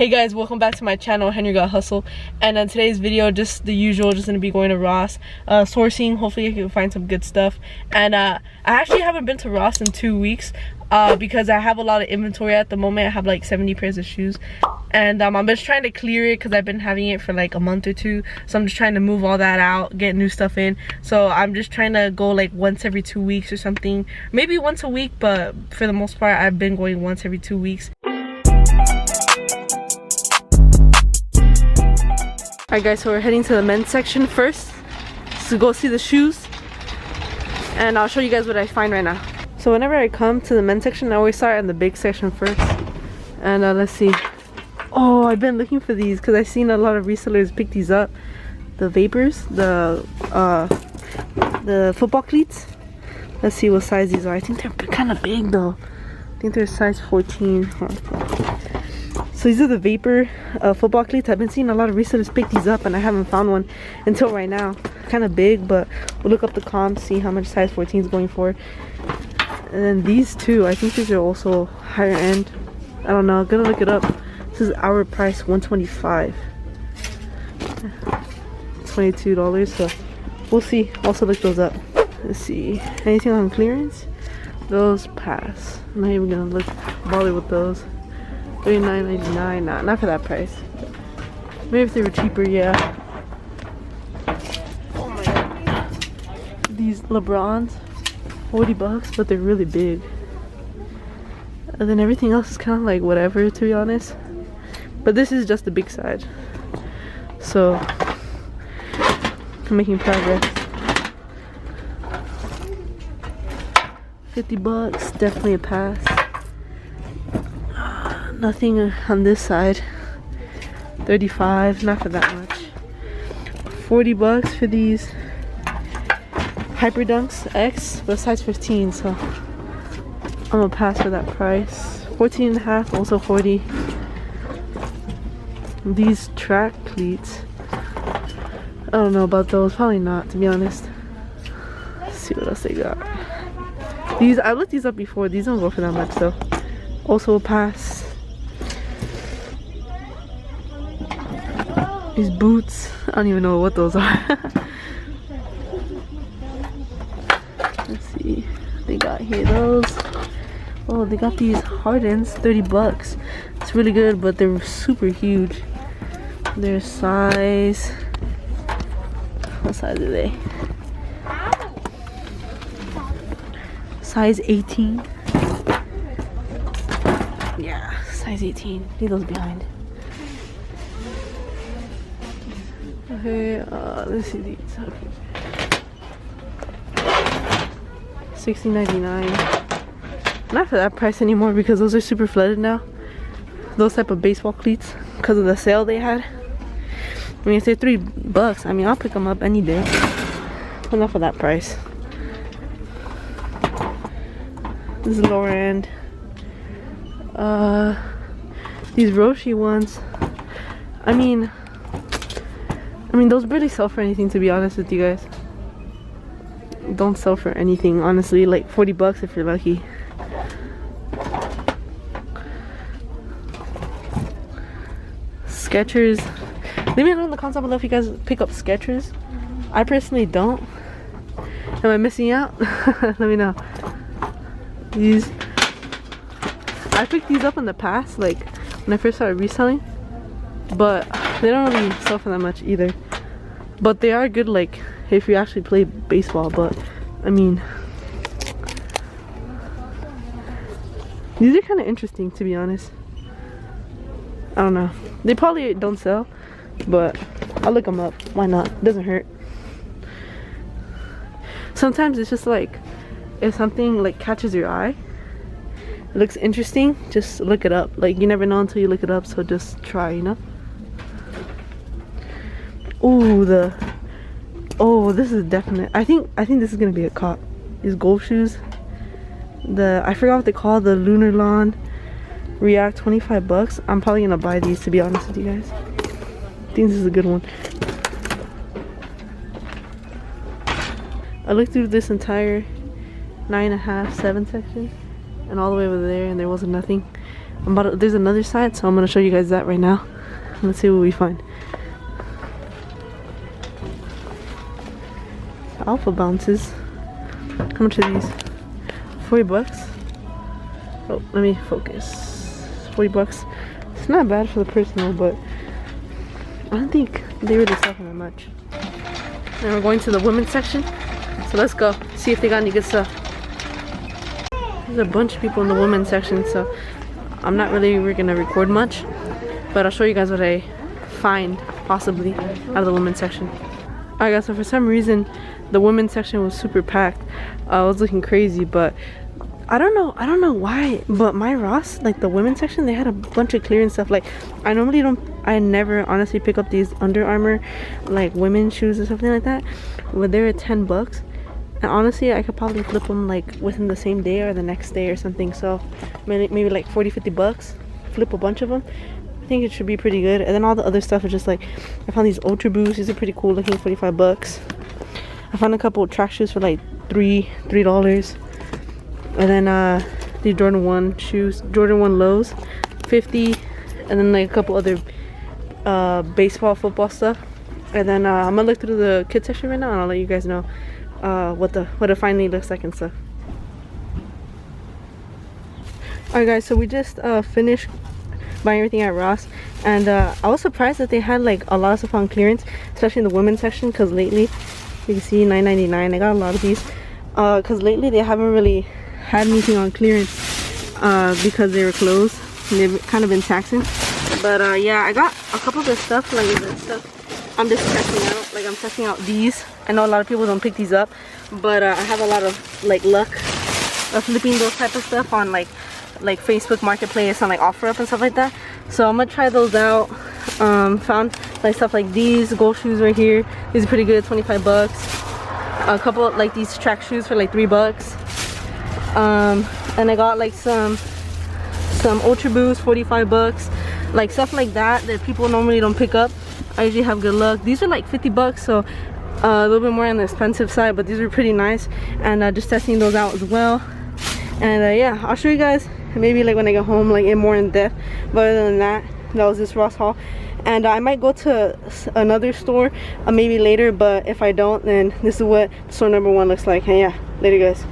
Hey guys, welcome back to my channel, Henry Got Hustle. And on today's video, just the usual, just gonna be going to Ross, sourcing. Hopefully I can find some good stuff. And I actually haven't been to Ross in 2 weeks because I have a lot of inventory at the moment. I have like 70 pairs of shoes, and I'm just trying to clear it because I've been having it for like a month or two. So I'm just trying to move all that out, get new stuff in. So I'm just trying to go like once every 2 weeks or something, maybe once a week, but for the most part I've been going once every 2 weeks. Alright guys, so we're heading to the men's section first to go see the shoes, and I'll show you guys what I find right now. So whenever I come to the men's section, I always start in the big section first. And let's see. Oh, I've been looking for these because I've seen a lot of resellers pick these up. The Vapors, the football cleats. Let's see what size these are. I think they're kind of big though. I think they're size 14. So these are the Vapor football cleats. I've been seeing a lot of resellers pick these up and I haven't found one until right now. Kind of big, but we'll look up the comps, see how much size 14 is going for. And then these two, I think these are also higher end. I don't know, I'm gonna look it up. This is our price, $125. $22, so we'll see. Also look those up. Let's see, anything on clearance? Those pass. I'm not even gonna bother with those. $39.99. Nah, not for that price. Maybe if they were cheaper, yeah. Oh my god. These LeBrons, $40, but they're really big. And then everything else is kind of like whatever, to be honest. But this is just the big side. So I'm making progress. $50, definitely a pass. Nothing on this side. $35, not for that much. $40 for these Hyper Dunks X, but size 15, so I'm gonna pass for that price. 14.5, also 40. These track cleats, I don't know about those, probably not, to be honest. Let's see what else they got. These, I looked these up before, these don't go for that much though. Also a pass. These boots, I don't even know what those are. Let's see, they got here those. Oh, they got these Hardens, $30. It's really good, but they're super huge. Their size, what size are they? Size 18. Yeah, size 18. Leave those behind. Okay, let's see these. Okay. $16.99. Not for that price anymore because those are super flooded now. Those type of baseball cleats, because of the sale they had. I mean, if they're $3, I mean, I'll pick them up any day. But not for that price. This is lower end. These Roshi ones, I mean those barely sell for anything, to be honest with you guys. Don't sell for anything, honestly. Like $40 if you're lucky. Skechers. Leave me know in the comments below if you guys pick up Skechers. I personally don't. Am I missing out? Let me know. These, I picked these up in the past, like when I first started reselling, but they don't really sell for that much either. But they are good, like if you actually play baseball. But I mean, these are kind of interesting, to be honest. I don't know, they probably don't sell, but I'll look them up. Why not? It doesn't hurt. Sometimes it's just like, if something like catches your eye, it looks interesting, just look it up. Like, you never know until you look it up, so just try, you know. Ooh, this is definite. I think this is gonna be a cop. These golf shoes, I forgot what they call, the Lunar Lawn React, $25. I'm probably gonna buy these, to be honest with you guys. I think this is a good one. I looked through this entire 9.5, 7 section and all the way over there, and there wasn't nothing. there's another side, so I'm gonna show you guys that right now. Let's see what we find. Alpha bounces. How much are these? 40 bucks. Oh, let me focus. 40 bucks. It's not bad for the personal, but I don't think they really sell for that much. And we're going to the women's section, so let's go see if they got any good stuff. There's a bunch of people in the women's section, so I'm not really gonna record much, but I'll show you guys what I find possibly out of the women's section. Alright guys, so for some reason the women's section was super packed. I was looking crazy, but I don't know why, but my Ross, like the women's section, they had a bunch of clearance stuff. Like I never honestly pick up these Under Armour like women's shoes or something like that, but they were 10 bucks. And honestly, I could probably flip them like within the same day or the next day or something. So maybe like 40-50 bucks, flip a bunch of them. I think it should be pretty good. And then all the other stuff is just like, I found these Ultra Boosts. These are pretty cool looking, 45 bucks. I found a couple of track shoes for like $3. And then these Jordan 1 shoes, Jordan 1 lows, 50. And then like a couple other baseball, football stuff. And then I'm gonna look through the kids section right now, and I'll let you guys know what it finally looks like and stuff. Alright guys, so we just finished buying everything at Ross, and I was surprised that they had like a lot of stuff on clearance, especially in the women's section, because lately you can see $9.99. I got a lot of these because lately they haven't really had anything on clearance because they were closed and they've kind of been taxing. But yeah, I got a couple of the stuff, like this stuff I'm just testing out. Like I'm testing out these. I know a lot of people don't pick these up, but I have a lot of like luck of flipping those type of stuff on like Facebook Marketplace and like OfferUp and stuff like that. So I'm gonna try those out. Found like stuff like these golf shoes right here. These are pretty good, 25 bucks. A couple of, like these track shoes for like 3 bucks. And I got like some Ultra Boost, 45 bucks. Like stuff like that people normally don't pick up. I usually have good luck. These are like 50 bucks, so a little bit more on the expensive side, but these are pretty nice. And just testing those out as well. And yeah, I'll show you guys maybe like when I get home, like more in depth. But other than that, that was this Ross haul. And I might go to another store maybe later, but if I don't, then this is what store number 1 looks like. And yeah, later guys.